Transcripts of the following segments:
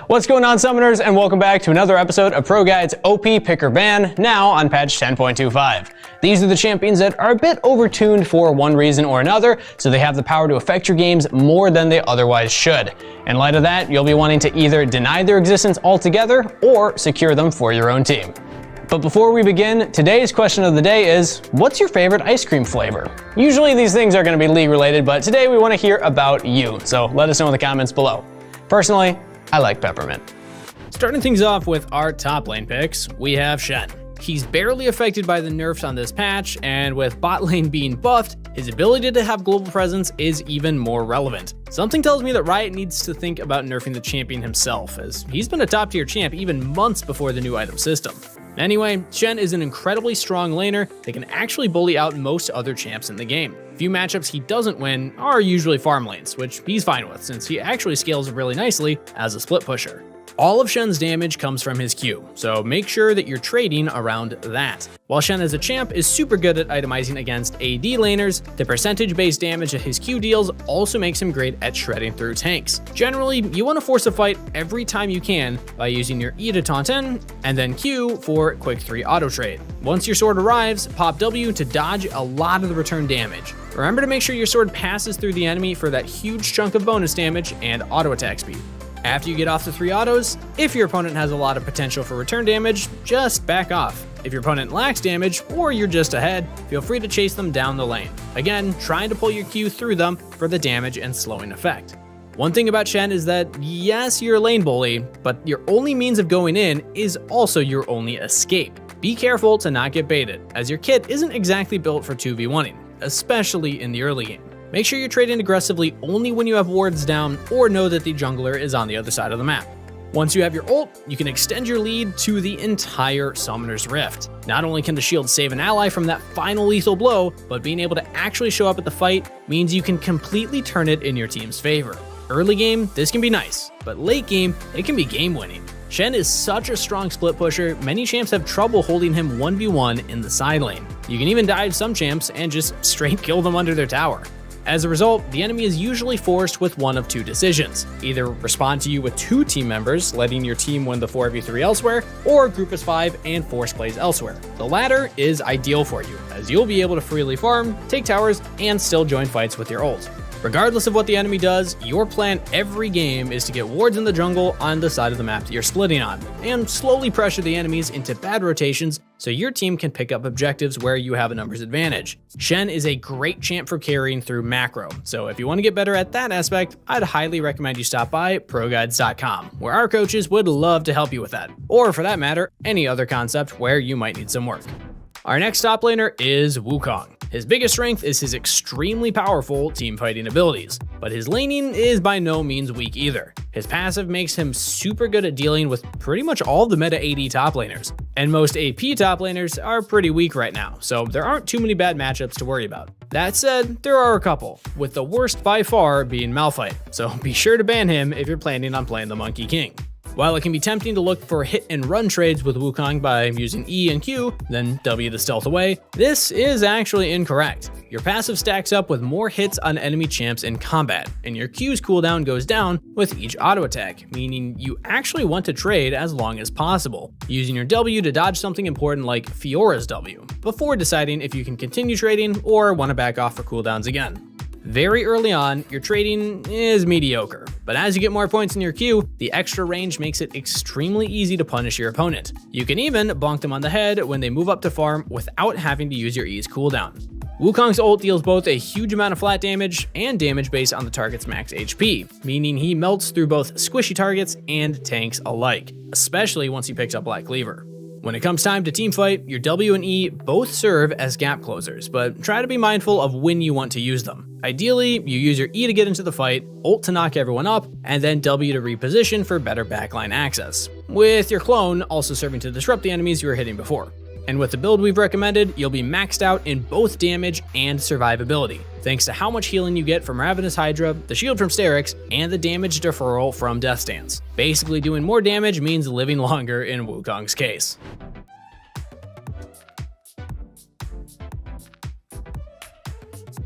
What's going on, summoners, and welcome back to another episode of Pro Guide's OP Picker Ban, now on patch 10.25. These are the champions that are a bit overtuned for one reason or another, so they have the power to affect your games more than they otherwise should. In light of that, you'll be wanting to either deny their existence altogether or secure them for your own team. But before we begin, today's question of the day is, what's your favorite ice cream flavor? Usually these things are going to be league related, but today we want to hear about you, so let us know in the comments below. Personally, I like peppermint. Starting things off with our top lane picks, we have Shen. He's barely affected by the nerfs on this patch, and with bot lane being buffed, his ability to have global presence is even more relevant. Something tells me that Riot needs to think about nerfing the champion himself, as he's been a top tier champ even months before the new item system. Anyway, Shen is an incredibly strong laner that can actually bully out most other champs in the game. Few matchups he doesn't win are usually farm lanes, which he's fine with since he actually scales really nicely as a split pusher. All of Shen's damage comes from his Q, so make sure that you're trading around that. While Shen as a champ is super good at itemizing against AD laners, the percentage-based damage that his Q deals also makes him great at shredding through tanks. Generally, you want to force a fight every time you can by using your E to taunt in, and then Q for quick 3 auto trade. Once your sword arrives, pop W to dodge a lot of the return damage. Remember to make sure your sword passes through the enemy for that huge chunk of bonus damage and auto attack speed. After you get off the 3 autos, if your opponent has a lot of potential for return damage, just back off. If your opponent lacks damage, or you're just ahead, feel free to chase them down the lane. Again, trying to pull your Q through them for the damage and slowing effect. One thing about Shen is that, yes, you're a lane bully, but your only means of going in is also your only escape. Be careful to not get baited, as your kit isn't exactly built for 2v1ing, especially in the early game. Make sure you're trading aggressively only when you have wards down or know that the jungler is on the other side of the map. Once you have your ult, you can extend your lead to the entire Summoner's Rift. Not only can the shield save an ally from that final lethal blow, but being able to actually show up at the fight means you can completely turn it in your team's favor. Early game, this can be nice, but late game, it can be game winning. Shen is such a strong split pusher, many champs have trouble holding him 1v1 in the side lane. You can even dive some champs and just straight kill them under their tower. As a result, the enemy is usually forced with one of two decisions. Either respond to you with 2 team members, letting your team win the 4v3 elsewhere, or group as 5 and force plays elsewhere. The latter is ideal for you, as you'll be able to freely farm, take towers, and still join fights with your ult. Regardless of what the enemy does, your plan every game is to get wards in the jungle on the side of the map that you're splitting on, and slowly pressure the enemies into bad rotations so your team can pick up objectives where you have a numbers advantage. Shen is a great champ for carrying through macro, so if you want to get better at that aspect, I'd highly recommend you stop by ProGuides.com, where our coaches would love to help you with that, or for that matter, any other concept where you might need some work. Our next top laner is Wukong. His biggest strength is his extremely powerful team fighting abilities, but his laning is by no means weak either. His passive makes him super good at dealing with pretty much all the meta AD top laners, and most AP top laners are pretty weak right now, so there aren't too many bad matchups to worry about. That said, there are a couple, with the worst by far being Malphite, so be sure to ban him if you're planning on playing the Monkey King. While it can be tempting to look for hit and run trades with Wukong by using E and Q, then W to stealth away, this is actually incorrect. Your passive stacks up with more hits on enemy champs in combat, and your Q's cooldown goes down with each auto attack, meaning you actually want to trade as long as possible, using your W to dodge something important like Fiora's W, before deciding if you can continue trading or want to back off for cooldowns again. Very early on, your trading is mediocre, but as you get more points in your Q, the extra range makes it extremely easy to punish your opponent. You can even bonk them on the head when they move up to farm without having to use your E's cooldown. Wukong's ult deals both a huge amount of flat damage and damage based on the target's max HP, meaning he melts through both squishy targets and tanks alike, especially once he picks up Black Cleaver. When it comes time to teamfight, your W and E both serve as gap closers, but try to be mindful of when you want to use them. Ideally, you use your E to get into the fight, ult to knock everyone up, and then W to reposition for better backline access, with your clone also serving to disrupt the enemies you were hitting before. And with the build we've recommended, you'll be maxed out in both damage and survivability, thanks to how much healing you get from Ravenous Hydra, the shield from Sterix, and the damage deferral from Death Stance. Basically, doing more damage means living longer in Wukong's case.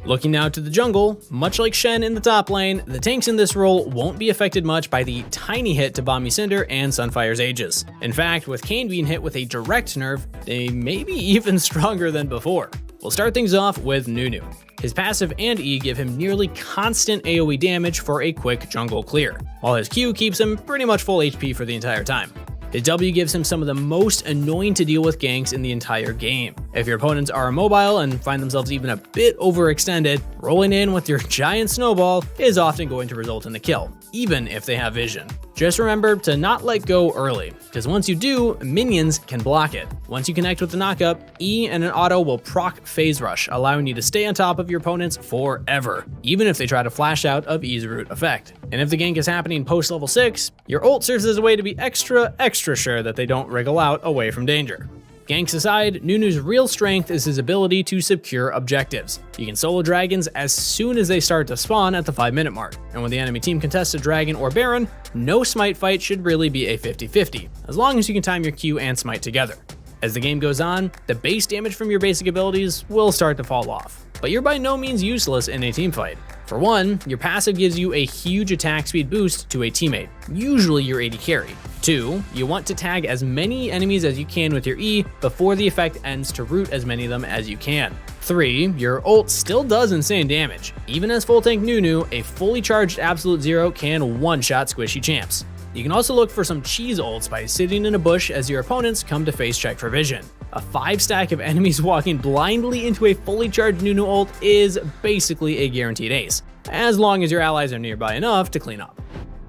Looking now to the jungle, much like Shen in the top lane, the tanks in this role won't be affected much by the tiny hit to Bomb Cinder and Sunfire's Aegis. In fact, with Kayn being hit with a direct nerf, they may be even stronger than before. We'll start things off with Nunu. His passive and E give him nearly constant AoE damage for a quick jungle clear, while his Q keeps him pretty much full HP for the entire time. His W gives him some of the most annoying to deal with ganks in the entire game. If your opponents are immobile and find themselves even a bit overextended, rolling in with your giant snowball is often going to result in the kill, even if they have vision. Just remember to not let go early, because once you do, minions can block it. Once you connect with the knockup, E and an auto will proc Phase Rush, allowing you to stay on top of your opponents forever, even if they try to flash out of E's root effect. And if the gank is happening post level 6, your ult serves as a way to be extra sure that they don't wriggle out away from danger. Ganks aside, Nunu's real strength is his ability to secure objectives. You can solo dragons as soon as they start to spawn at the 5-minute mark, and when the enemy team contests a dragon or baron, no smite fight should really be a 50-50, as long as you can time your Q and smite together. As the game goes on, the base damage from your basic abilities will start to fall off, but you're by no means useless in a teamfight. For one, your passive gives you a huge attack speed boost to a teammate, usually your AD carry. 2, you want to tag as many enemies as you can with your E before the effect ends to root as many of them as you can. 3, your ult still does insane damage. Even as full tank Nunu, a fully charged Absolute Zero can one-shot squishy champs. You can also look for some cheese ults by sitting in a bush as your opponents come to face check for vision. A 5-stack of enemies walking blindly into a fully charged Nunu ult is basically a guaranteed ace, as long as your allies are nearby enough to clean up.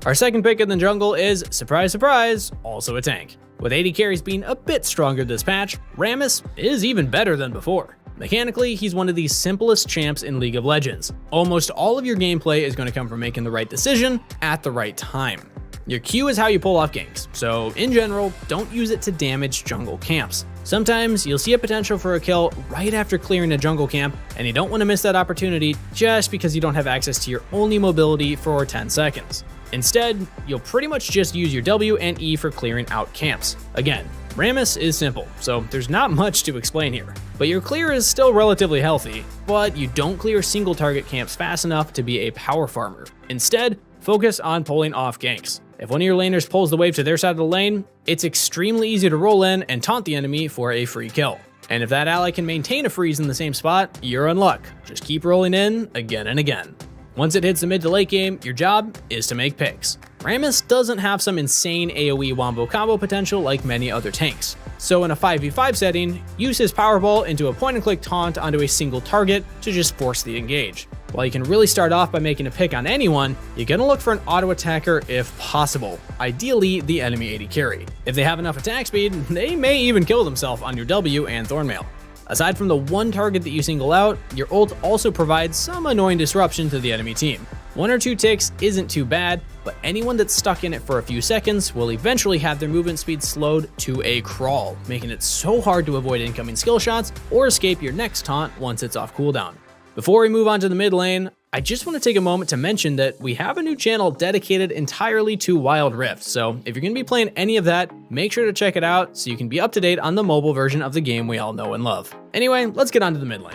Our second pick in the jungle is, surprise surprise, also a tank. With AD carries being a bit stronger this patch, Rammus is even better than before. Mechanically, he's one of the simplest champs in League of Legends. Almost all of your gameplay is going to come from making the right decision at the right time. Your Q is how you pull off ganks, so in general, don't use it to damage jungle camps. Sometimes you'll see a potential for a kill right after clearing a jungle camp, and you don't want to miss that opportunity just because you don't have access to your only mobility for 10 seconds. Instead, you'll pretty much just use your W and E for clearing out camps. Again, Rammus is simple, so there's not much to explain here. But your clear is still relatively healthy, but you don't clear single target camps fast enough to be a power farmer. Instead, focus on pulling off ganks. If one of your laners pulls the wave to their side of the lane, it's extremely easy to roll in and taunt the enemy for a free kill. And if that ally can maintain a freeze in the same spot, you're in luck. Just keep rolling in again and again. Once it hits the mid to late game, your job is to make picks. Rammus doesn't have some insane AoE wombo combo potential like many other tanks. So in a 5v5 setting, use his Powerball into a point and click taunt onto a single target to just force the engage. While you can really start off by making a pick on anyone, you're gonna look for an auto attacker if possible, ideally the enemy AD carry. If they have enough attack speed, they may even kill themselves on your W and Thornmail. Aside from the one target that you single out, your ult also provides some annoying disruption to the enemy team. 1 or 2 ticks isn't too bad, but anyone that's stuck in it for a few seconds will eventually have their movement speed slowed to a crawl, making it so hard to avoid incoming skill shots or escape your next taunt once it's off cooldown. Before we move on to the mid lane, I just want to take a moment to mention that we have a new channel dedicated entirely to Wild Rift, so if you're going to be playing any of that, make sure to check it out so you can be up to date on the mobile version of the game we all know and love. Anyway, let's get on to the mid lane.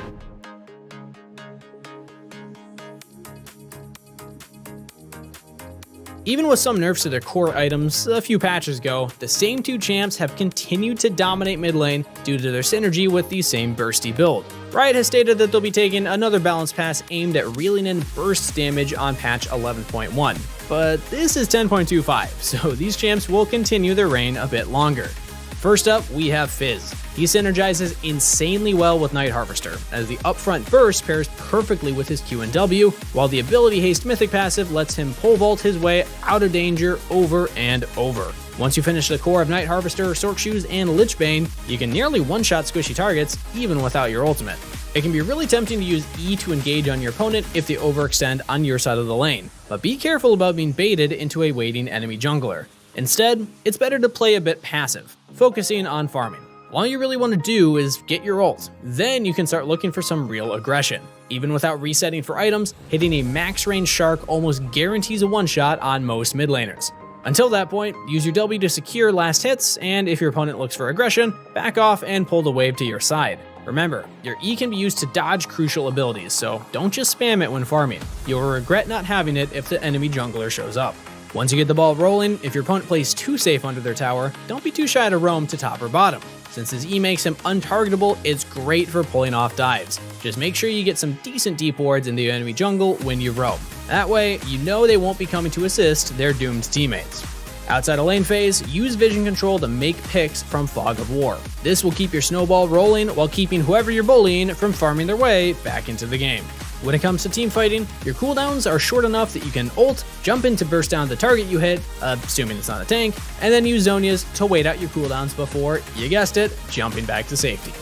Even with some nerfs to their core items a few patches ago, the same 2 champs have continued to dominate mid lane due to their synergy with the same bursty build. Riot has stated that they'll be taking another balance pass aimed at reeling in burst damage on patch 11.1, but this is 10.25, so these champs will continue their reign a bit longer. First up, we have Fizz. He synergizes insanely well with Night Harvester, as the upfront burst pairs perfectly with his Q and W, while the ability haste mythic passive lets him pole vault his way out of danger over and over. Once you finish the core of Night Harvester, Sork Shoes, and Lichbane, you can nearly one-shot squishy targets even without your ultimate. It can be really tempting to use E to engage on your opponent if they overextend on your side of the lane, but be careful about being baited into a waiting enemy jungler. Instead, it's better to play a bit passive, focusing on farming. All you really want to do is get your ult, then you can start looking for some real aggression. Even without resetting for items, hitting a max range Shark almost guarantees a one-shot on most mid laners. Until that point, use your W to secure last hits, and if your opponent looks for aggression, back off and pull the wave to your side. Remember, your E can be used to dodge crucial abilities, so don't just spam it when farming. You'll regret not having it if the enemy jungler shows up. Once you get the ball rolling, if your opponent plays too safe under their tower, don't be too shy to roam to top or bottom. Since his E makes him untargetable, it's great for pulling off dives. Just make sure you get some decent deep wards in the enemy jungle when you roam. That way, you know they won't be coming to assist their doomed teammates. Outside of lane phase, use vision control to make picks from Fog of War. This will keep your snowball rolling while keeping whoever you're bullying from farming their way back into the game. When it comes to team fighting, your cooldowns are short enough that you can ult, jump in to burst down the target you hit, assuming it's not a tank, and then use Zhonya's to wait out your cooldowns before, you guessed it, jumping back to safety.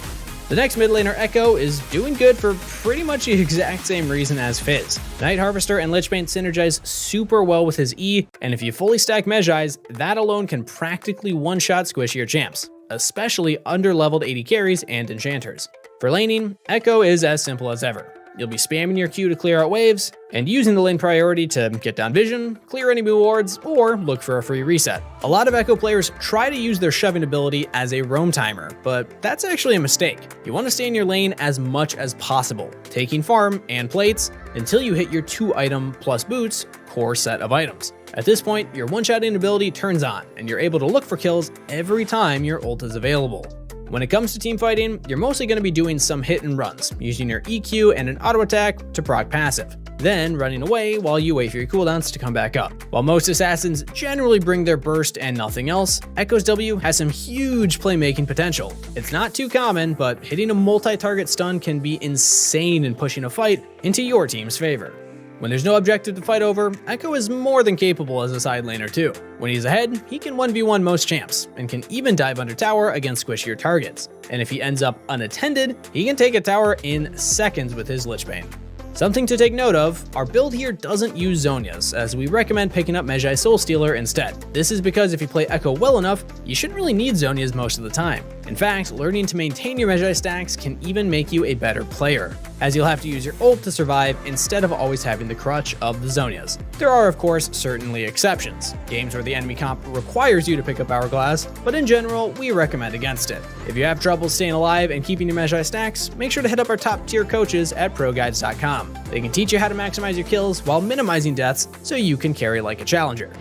The next mid laner, Echo, is doing good for pretty much the exact same reason as Fizz. Night Harvester and Lichbane synergize super well with his E, and if you fully stack Mejai's, that alone can practically one-shot squishier champs, especially under-leveled AD carries and enchanters. For laning, Echo is as simple as ever. You'll be spamming your Q to clear out waves, and using the lane priority to get down vision, clear enemy wards, or look for a free reset. A lot of Echo players try to use their shoving ability as a roam timer, but that's actually a mistake. You want to stay in your lane as much as possible, taking farm and plates until you hit your 2-item plus boots core set of items. At this point, your one-shotting ability turns on, and you're able to look for kills every time your ult is available. When it comes to team fighting, you're mostly going to be doing some hit and runs, using your EQ and an auto attack to proc passive, then running away while you wait for your cooldowns to come back up. While most assassins generally bring their burst and nothing else, Echo's W has some huge playmaking potential. It's not too common, but hitting a multi-target stun can be insane in pushing a fight into your team's favor. When there's no objective to fight over, Echo is more than capable as a side laner too. When he's ahead, he can 1v1 most champs, and can even dive under tower against squishier targets. And if he ends up unattended, he can take a tower in seconds with his Lichbane. Something to take note of, our build here doesn't use Zhonya's, as we recommend picking up Mejai's Soulstealer instead. This is because if you play Echo well enough, you shouldn't really need Zhonya's most of the time. In fact, learning to maintain your Mejai stacks can even make you a better player, as you'll have to use your ult to survive instead of always having the crutch of the Zhonya's. There are of course certainly exceptions, games where the enemy comp requires you to pick up Hourglass, but in general, we recommend against it. If you have trouble staying alive and keeping your Mejai stacks, make sure to hit up our top tier coaches at proguides.com. They can teach you how to maximize your kills while minimizing deaths so you can carry like a challenger.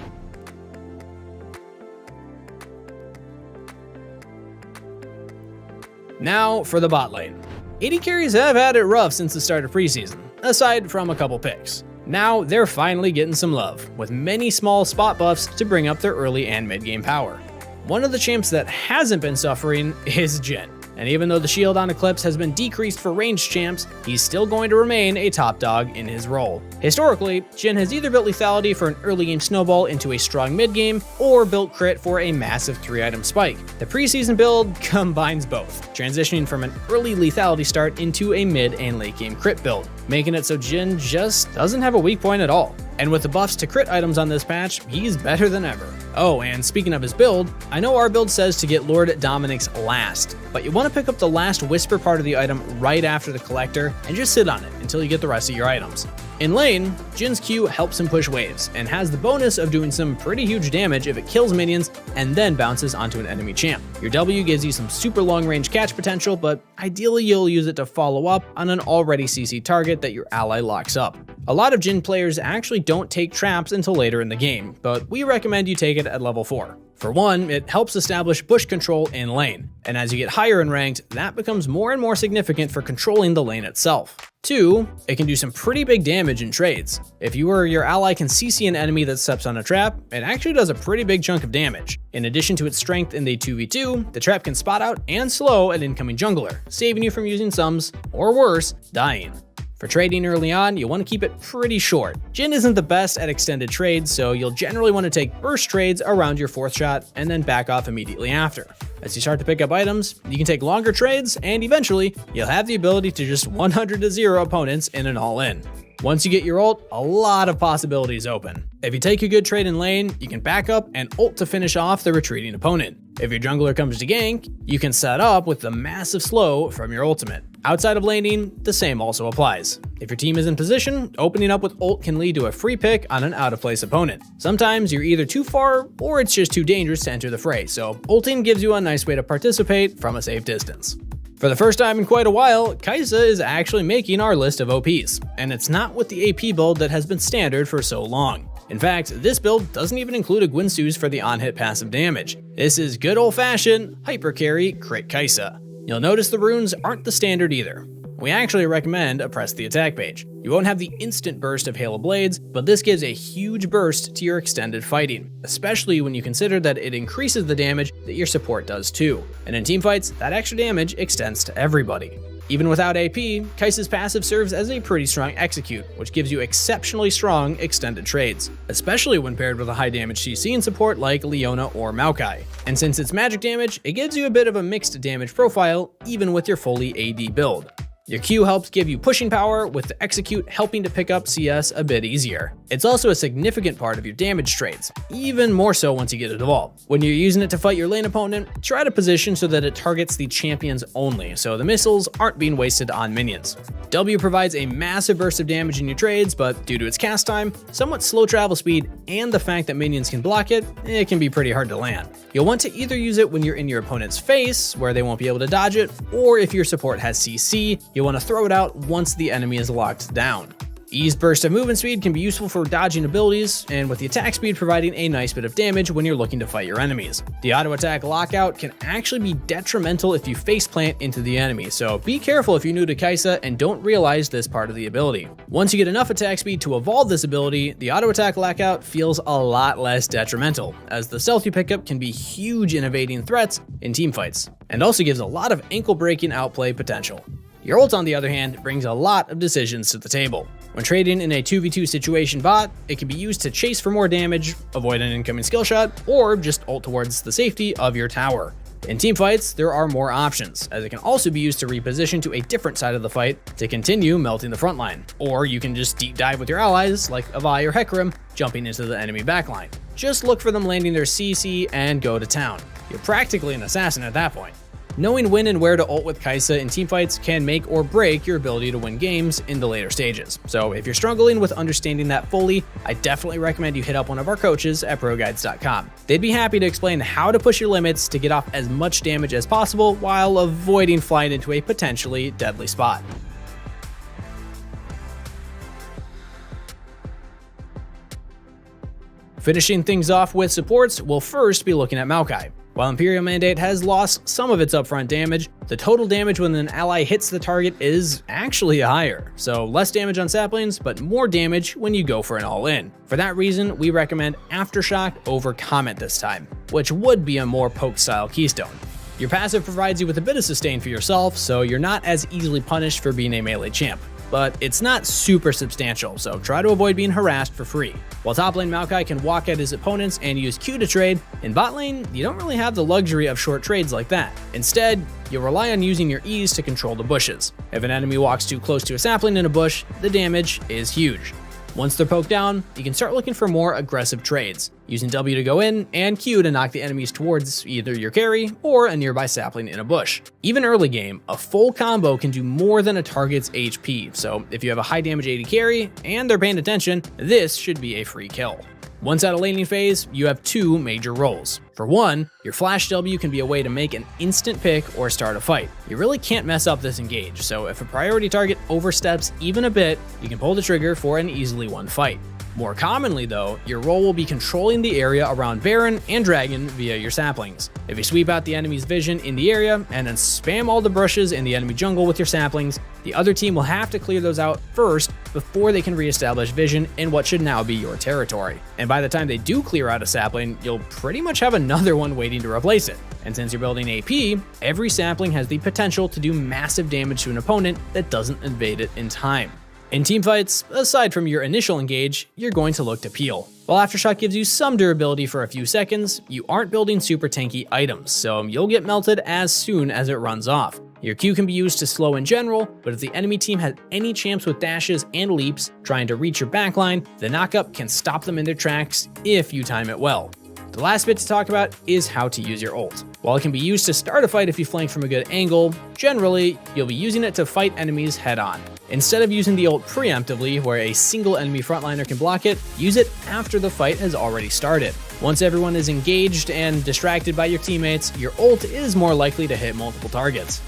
Now for the bot lane. AD carries have had it rough since the start of preseason, aside from a couple picks. Now they're finally getting some love, with many small spot buffs to bring up their early and mid game power. One of the champs that hasn't been suffering is Jhin. And even though the shield on Eclipse has been decreased for ranged champs, he's still going to remain a top dog in his role. Historically, Jhin has either built Lethality for an early game snowball into a strong mid game, or built Crit for a massive 3-item spike. The preseason build combines both, transitioning from an early Lethality start into a mid and late game Crit build, making it so Jhin just doesn't have a weak point at all. And with the buffs to crit items on this patch, he's better than ever. Oh, and speaking of his build, I know our build says to get Lord Dominic's last, but you want to pick up the last whisper part of the item right after the collector and just sit on it until you get the rest of your items. In lane, Jin's Q helps him push waves and has the bonus of doing some pretty huge damage if it kills minions and then bounces onto an enemy champ. Your W gives you some super long range catch potential, but ideally you'll use it to follow up on an already CC target that your ally locks up. A lot of Jhin players actually don't take traps until later in the game, but we recommend you take it at level 4. For one, it helps establish bush control in lane, and as you get higher in ranked, that becomes more and more significant for controlling the lane itself. 2, it can do some pretty big damage in trades. If you or your ally can CC an enemy that steps on a trap, it actually does a pretty big chunk of damage. In addition to its strength in the 2v2, the trap can spot out and slow an incoming jungler, saving you from using sums, or worse, dying. For trading early on, you want to keep it pretty short. Jhin isn't the best at extended trades, so you'll generally want to take burst trades around your 4th shot and then back off immediately after. As you start to pick up items, you can take longer trades, and eventually, you'll have the ability to just 100-0 opponents in an all-in. Once you get your ult, a lot of possibilities open. If you take a good trade in lane, you can back up and ult to finish off the retreating opponent. If your jungler comes to gank, you can set up with the massive slow from your ultimate. Outside of laning, the same also applies. If your team is in position, opening up with ult can lead to a free pick on an out-of-place opponent. Sometimes you're either too far, or it's just too dangerous to enter the fray, so ulting gives you a nice way to participate from a safe distance. For the first time in quite a while, Kai'Sa is actually making our list of OPs, and it's not with the AP build that has been standard for so long. In fact, this build doesn't even include a Gwynsu's for the on-hit passive damage. This is good old-fashioned hyper carry crit Kai'Sa. You'll notice the runes aren't the standard either. We actually recommend a press the attack page. You won't have the instant burst of Hail of Blades, but this gives a huge burst to your extended fighting, especially when you consider that it increases the damage that your support does too. And in teamfights, that extra damage extends to everybody. Even without AP, Kai'Sa's passive serves as a pretty strong execute, which gives you exceptionally strong extended trades, especially when paired with a high damage CC and support like Leona or Maokai. And since it's magic damage, it gives you a bit of a mixed damage profile even with your fully AD build. Your Q helps give you pushing power, with the execute helping to pick up CS a bit easier. It's also a significant part of your damage trades, even more so once you get it evolved. When you're using it to fight your lane opponent, try to position so that it targets the champions only, so the missiles aren't being wasted on minions. W provides a massive burst of damage in your trades, but due to its cast time, somewhat slow travel speed, and the fact that minions can block it, it can be pretty hard to land. You'll want to either use it when you're in your opponent's face, where they won't be able to dodge it, or if your support has CC, you'll want to throw it out once the enemy is locked down. E's burst of movement speed can be useful for dodging abilities, and with the attack speed providing a nice bit of damage when you're looking to fight your enemies. The auto attack lockout can actually be detrimental if you face plant into the enemy, so be careful if you're new to Kai'Sa and don't realize this part of the ability. Once you get enough attack speed to evolve this ability, the auto attack lockout feels a lot less detrimental, as the stealth you pick up can be huge in evading threats in teamfights, and also gives a lot of ankle breaking outplay potential. Your ult, on the other hand, brings a lot of decisions to the table. When trading in a 2v2 situation bot, it can be used to chase for more damage, avoid an incoming skill shot, or just ult towards the safety of your tower. In teamfights, there are more options, as it can also be used to reposition to a different side of the fight to continue melting the front line. Or you can just deep dive with your allies, like Avai or Hecarim, jumping into the enemy backline. Just look for them landing their CC and go to town. You're practically an assassin at that point. Knowing when and where to ult with Kai'Sa in teamfights can make or break your ability to win games in the later stages. So if you're struggling with understanding that fully, I definitely recommend you hit up one of our coaches at ProGuides.com. They'd be happy to explain how to push your limits to get off as much damage as possible while avoiding flying into a potentially deadly spot. Finishing things off with supports, we'll first be looking at Maokai. While Imperial Mandate has lost some of its upfront damage, the total damage when an ally hits the target is actually higher. So less damage on saplings, but more damage when you go for an all-in. For that reason, we recommend Aftershock over Comet this time, which would be a more poke-style keystone. Your passive provides you with a bit of sustain for yourself, so you're not as easily punished for being a melee champ. But it's not super substantial, so try to avoid being harassed for free. While top lane Maokai can walk at his opponents and use Q to trade, in bot lane, you don't really have the luxury of short trades like that. Instead, you'll rely on using your E's to control the bushes. If an enemy walks too close to a sapling in a bush, the damage is huge. Once they're poked down, you can start looking for more aggressive trades, using W to go in and Q to knock the enemies towards either your carry or a nearby sapling in a bush. Even early game, a full combo can do more than a target's HP, so if you have a high damage AD carry and they're paying attention, this should be a free kill. Once out of laning phase, you have two major roles. For one, your flash W can be a way to make an instant pick or start a fight. You really can't mess up this engage, so if a priority target oversteps even a bit, you can pull the trigger for an easily won fight. More commonly though, your role will be controlling the area around Baron and Dragon via your saplings. If you sweep out the enemy's vision in the area and then spam all the brushes in the enemy jungle with your saplings, the other team will have to clear those out first before they can reestablish vision in what should now be your territory. And by the time they do clear out a sapling, you'll pretty much have another one waiting to replace it. And since you're building AP, every sapling has the potential to do massive damage to an opponent that doesn't invade it in time. In teamfights, aside from your initial engage, you're going to look to peel. While Aftershock gives you some durability for a few seconds, you aren't building super tanky items, so you'll get melted as soon as it runs off. Your Q can be used to slow in general, but if the enemy team has any champs with dashes and leaps trying to reach your backline, the knockup can stop them in their tracks if you time it well. The last bit to talk about is how to use your ult. While it can be used to start a fight if you flank from a good angle, generally, you'll be using it to fight enemies head on. Instead of using the ult preemptively, where a single enemy frontliner can block it, use it after the fight has already started. Once everyone is engaged and distracted by your teammates, your ult is more likely to hit multiple targets.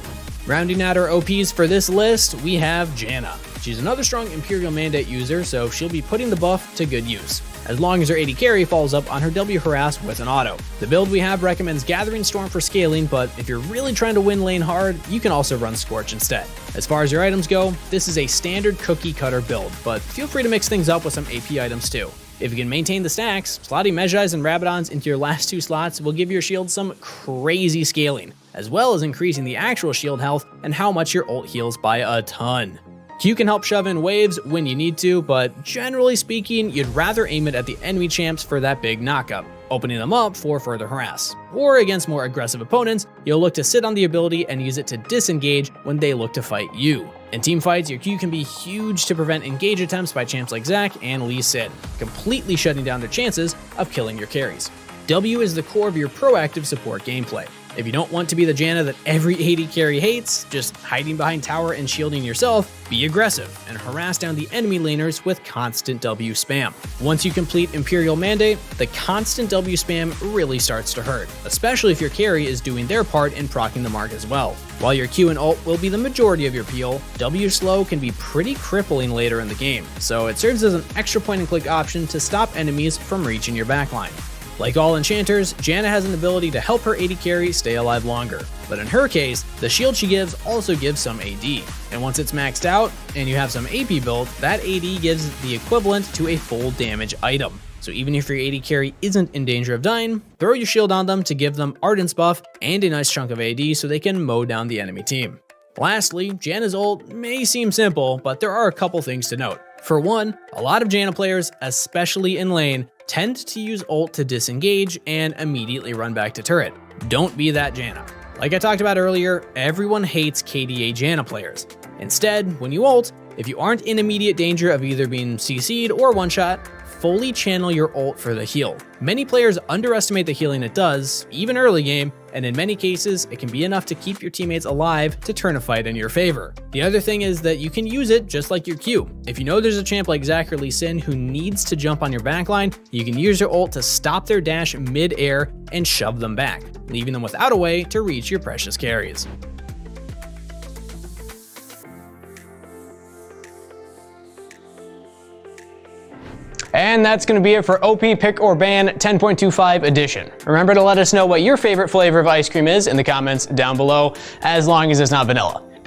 Rounding out our OPs for this list, we have Janna. She's another strong Imperial Mandate user, so she'll be putting the buff to good use, as long as her AD carry follows up on her W harass with an auto. The build we have recommends Gathering Storm for scaling, but if you're really trying to win lane hard, you can also run Scorch instead. As far as your items go, this is a standard cookie cutter build, but feel free to mix things up with some AP items too. If you can maintain the stacks, slotting Mejais and Rabadons into your last 2 slots will give your shield some crazy scaling, as well as increasing the actual shield health and how much your ult heals by a ton. Q can help shove in waves when you need to, but generally speaking, you'd rather aim it at the enemy champs for that big knockup, opening them up for further harass. Or against more aggressive opponents, you'll look to sit on the ability and use it to disengage when they look to fight you. In teamfights, your Q can be huge to prevent engage attempts by champs like Zac and Lee Sin, completely shutting down their chances of killing your carries. W is the core of your proactive support gameplay. If you don't want to be the Janna that every AD carry hates, just hiding behind tower and shielding yourself, be aggressive and harass down the enemy laners with constant W spam. Once you complete Imperial Mandate, the constant W spam really starts to hurt, especially if your carry is doing their part in proccing the mark as well. While your Q and ult will be the majority of your peel, W slow can be pretty crippling later in the game, so it serves as an extra point and click option to stop enemies from reaching your backline. Like all enchanters, Janna has an ability to help her AD carry stay alive longer, but in her case, the shield she gives also gives some AD, and once it's maxed out and you have some AP build, that AD gives the equivalent to a full damage item. So even if your AD carry isn't in danger of dying, throw your shield on them to give them Ardence buff and a nice chunk of AD so they can mow down the enemy team. Lastly, Janna's ult may seem simple, but there are a couple things to note. For one, a lot of Janna players, especially in lane, tend to use ult to disengage and immediately run back to turret. Don't be that Janna. Like I talked about earlier, everyone hates KDA Janna players. Instead, when you ult, if you aren't in immediate danger of either being CC'd or one-shot, fully channel your ult for the heal. Many players underestimate the healing it does, even early game, and in many cases, it can be enough to keep your teammates alive to turn a fight in your favor. The other thing is that you can use it just like your Q. If you know there's a champ like Zac or Lee Sin who needs to jump on your backline, you can use your ult to stop their dash mid-air and shove them back, leaving them without a way to reach your precious carries. And that's going to be it for OP Pick or Ban 10.25 edition. Remember to let us know what your favorite flavor of ice cream is in the comments down below, as long as it's not vanilla.